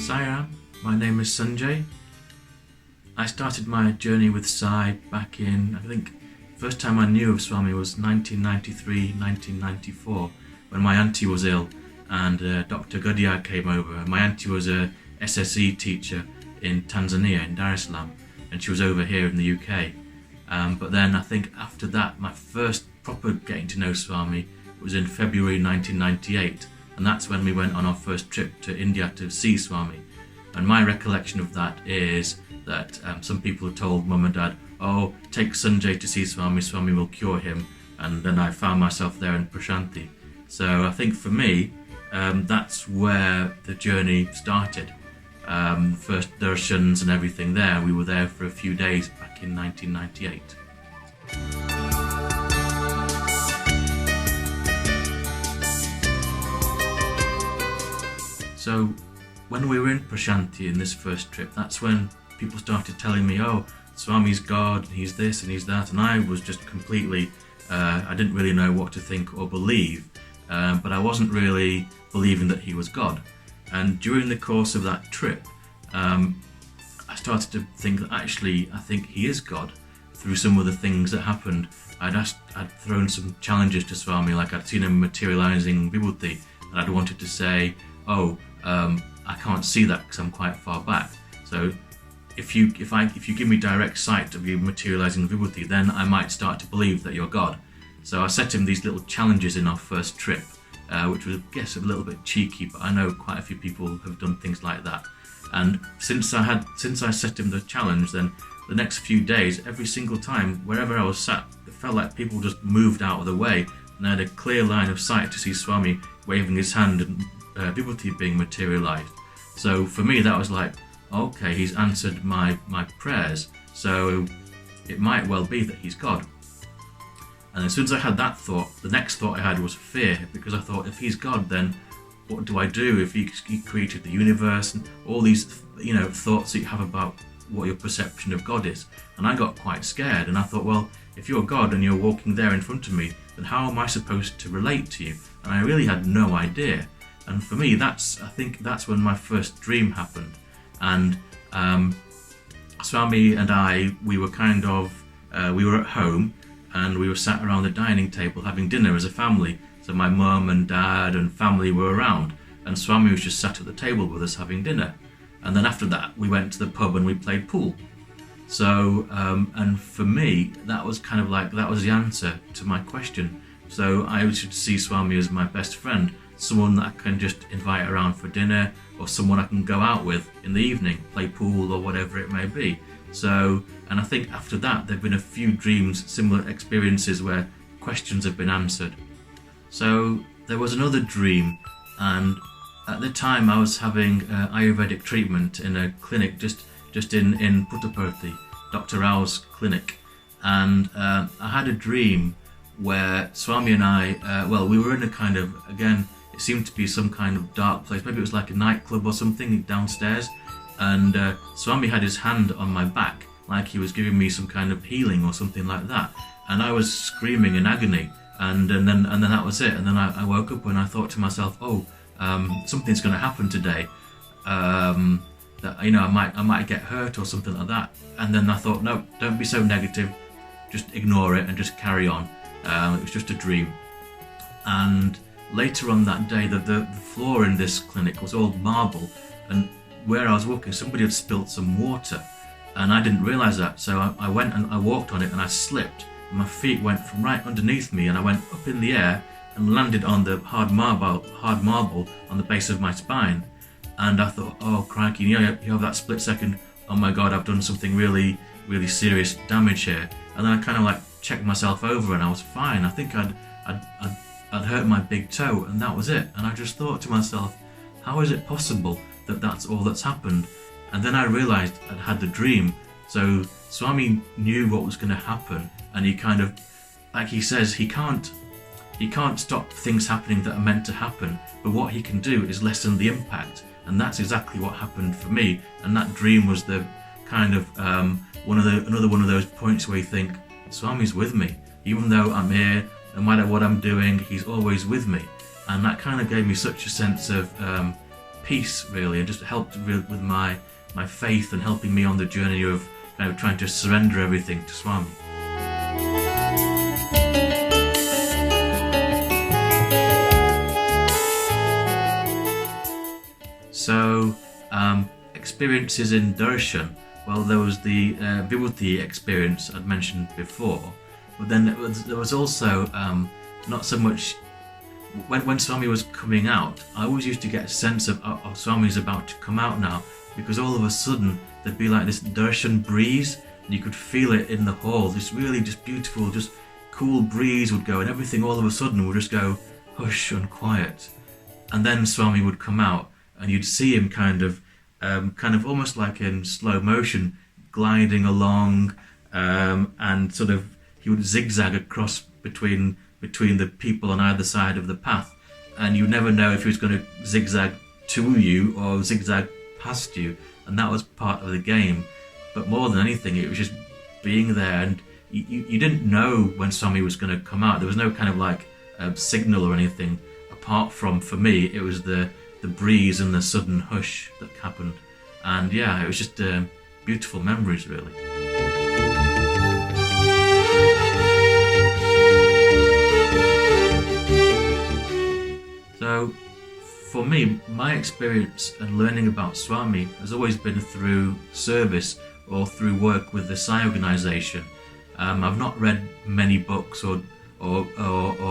Sai, my name is Sanjay. I started my journey with Sai back in, I think, first time I knew of Swami was 1993, 1994, when my auntie was ill and Dr. Gudia came over. My auntie was a SSE teacher in Tanzania, in Dar es Salaam, and she was over here in the UK. But then I think after that, my first proper getting to know Swami was in February 1998, and that's when we went on our first trip to India to see Swami. And my recollection of that is that some people told Mum and Dad, oh, take Sanjay to see Swami, Swami will cure him. And then I found myself there in Prashanthi. So I think for me, that's where the journey started. First darshans and everything there. We were there for a few days back in 1998. So when we were in Prashanthi in this first trip, that's when people started telling me, oh, Swami's God, and he's this and he's that, and I was just completely, I didn't really know what to think or believe, but I wasn't really believing that he was God. And during the course of that trip, I started to think that actually I think he is God through some of the things that happened. I'd thrown some challenges to Swami, like I'd seen him materializing vibhuti, and I'd wanted to say, oh, I can't see that because I'm quite far back. So if you give me direct sight of you materializing vibhuti, then I might start to believe that you're God. So I set him these little challenges in our first trip, which was, I guess, a little bit cheeky, but I know quite a few people have done things like that. And since I set him the challenge, then the next few days, every single time, wherever I was sat, it felt like people just moved out of the way, and I had a clear line of sight to see Swami waving his hand and vibhuti being materialized. So for me, that was like, okay, he's answered my prayers, so it might well be that he's God. And as soon as I had that thought, the next thought I had was fear, because I thought, if he's God, then what do I do if he created the universe and all these, thoughts that you have about what your perception of God is. And I got quite scared, and I thought, well, if you're God and you're walking there in front of me, then how am I supposed to relate to you? And I really had no idea. And for me, I think that's when my first dream happened. And Swami and I, we were we were at home, and we were sat around the dining table having dinner as a family. So my mum and dad and family were around, and Swami was just sat at the table with us having dinner. And then after that, we went to the pub and we played pool. So, and for me, that was that was the answer to my question. So I should see Swami as my best friend, someone that I can just invite around for dinner, or someone I can go out with in the evening, play pool or whatever it may be. So, and I think after that, there've been a few dreams, similar experiences where questions have been answered. So there was another dream, and at the time I was having Ayurvedic treatment in a clinic just in Puttaparthi, Dr. Rao's clinic, and I had a dream where Swami and I, we were in a kind of, again, it seemed to be some kind of dark place, maybe it was like a nightclub or something downstairs, and Swami had his hand on my back, like he was giving me some kind of healing or something like that, and I was screaming in agony, and then that was it. And then I woke up and I thought to myself, something's going to happen today, that I might get hurt or something like that. And then I thought, no, don't be so negative, just ignore it and just carry on. It was just a dream. And later on that day, the floor in this clinic was all marble, and where I was walking, somebody had spilt some water, and I didn't realise that. So I went and I walked on it, and I slipped. And my feet went from right underneath me, and I went up in the air and landed on the hard marble on the base of my spine. And I thought, oh crikey, you have that split second, oh my God, I've done something really, really serious damage here. And then I kind of checked myself over, and I was fine. I think I'd hurt my big toe, and that was it. And I just thought to myself, how is it possible that that's all that's happened? And then I realised I'd had the dream. So Swami knew what was going to happen, and he kind of, like he says, he can't stop things happening that are meant to happen, but what he can do is lessen the impact. And that's exactly what happened for me. And that dream was the kind of another one of those points where you think, Swami's with me, even though I'm here, no matter what I'm doing, he's always with me. And that kind of gave me such a sense of peace, really, and just helped with my faith and helping me on the journey of kind of trying to surrender everything to Swami. So, experiences in darshan. Well, there was the vibhuti experience I'd mentioned before, but then there was also not so much. When Swami was coming out, I always used to get a sense of, oh, Swami's about to come out now, because all of a sudden there'd be like this darshan breeze, and you could feel it in the hall. This really just beautiful, just cool breeze would go, and everything all of a sudden would just go hush and quiet. And then Swami would come out, and you'd see him kind of almost like in slow motion, gliding along, and sort of he would zigzag across between the people on either side of the path, and you never know if he was going to zigzag to you or zigzag past you, and that was part of the game. But more than anything, it was just being there, and you didn't know when Swami was going to come out. There was no kind of like signal or anything, apart from, for me, it was the breeze and the sudden hush that happened. And yeah, it was just beautiful memories, really. So for me, my experience and learning about Swami has always been through service or through work with the Sai organisation. I've not read many books or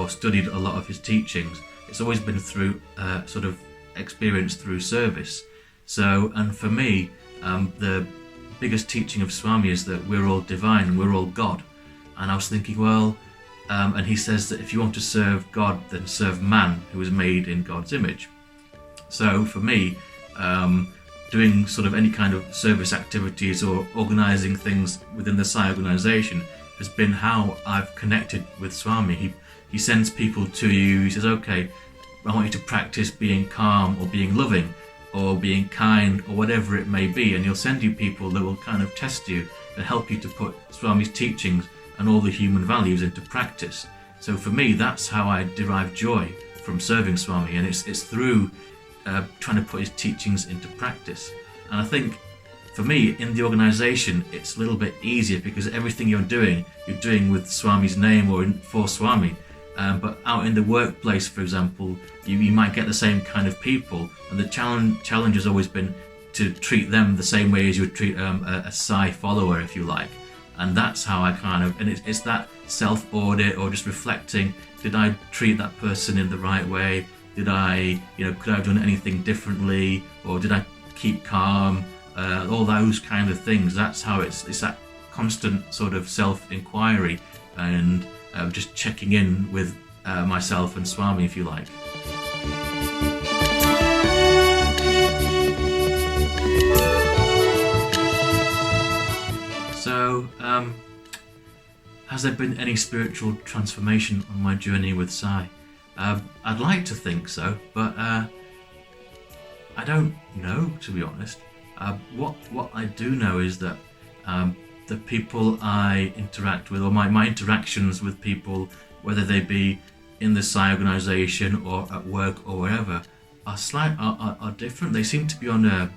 studied a lot of his teachings. It's always been through sort of experience through service. So, and for me, the biggest teaching of Swami is that we're all divine, we're all God. And I was thinking, well, and he says that if you want to serve God, then serve man, who is made in God's image. So for me, doing sort of any kind of service activities or organising things within the Sai organisation has been how I've connected with Swami. He sends people to you, he says, okay, I want you to practice being calm or being loving or being kind or whatever it may be, and he'll send you people that will kind of test you and help you to put Swami's teachings and all the human values into practice. So for me, that's how I derive joy from serving Swami, and it's through trying to put his teachings into practice. And I think for me, in the organisation, it's a little bit easier because everything you're doing with Swami's name or for Swami. But out in the workplace, for example, you might get the same kind of people, and the challenge has always been to treat them the same way as you would treat a Sai follower, if you like. And that's how I kind of, and it's that self-audit or just reflecting, did I treat that person in the right way? Did I, could I have done anything differently? Or did I keep calm? All those kind of things. That's how it's that constant sort of self-inquiry and just checking in with myself and Swami, if you like. So, has there been any spiritual transformation on my journey with Sai? I'd like to think so, but I don't know, to be honest. What I do know is that the people I interact with, or my interactions with people, whether they be in the Sai organisation or at work or wherever, are different. They seem to be on a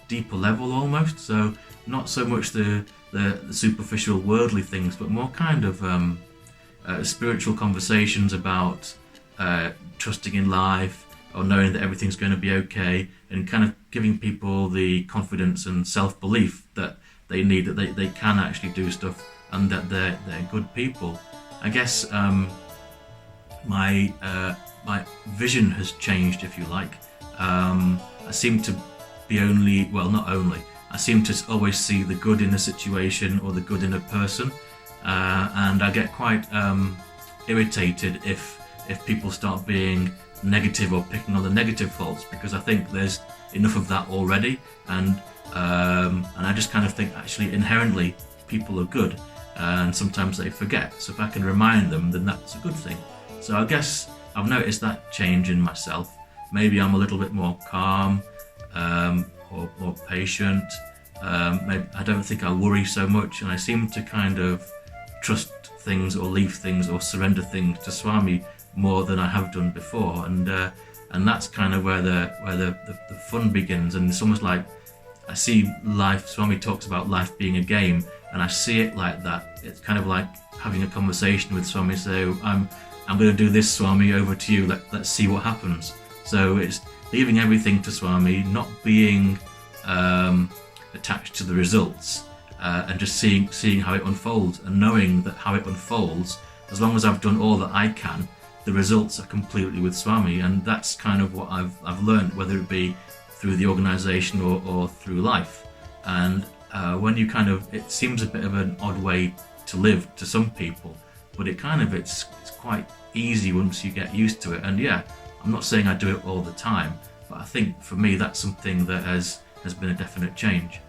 deeper level almost. So not so much the superficial worldly things, but more kind of spiritual conversations about trusting in life, or knowing that everything's going to be okay, and kind of giving people the confidence and self-belief that they need, that they can actually do stuff and that they're good people. I guess my vision has changed, if you like. I seem to be I seem to always see the good in a situation or the good in a person, and I get quite irritated if people start being negative or picking on the negative faults, because I think there's enough of that already, and I just kind of think actually inherently people are good, and sometimes they forget. So if I can remind them, then that's a good thing. So I guess I've noticed that change in myself. Maybe I'm a little bit more calm, or more patient. Maybe I don't think I worry so much, and I seem to kind of trust things or leave things or surrender things to Swami more than I have done before, and that's kind of where the fun begins. And it's almost like I see life. Swami talks about life being a game, and I see it like that. It's kind of like having a conversation with Swami. So I'm going to do this, Swami. Over to you. Let's see what happens. So it's leaving everything to Swami, not being attached to the results, and just seeing how it unfolds, and knowing that how it unfolds, as long as I've done all that I can, the results are completely with Swami. And that's kind of what I've learned, whether it be through the organisation or through life. And when you it seems a bit of an odd way to live to some people, but it's quite easy once you get used to it. And yeah, I'm not saying I do it all the time, but I think for me that's something that has been a definite change.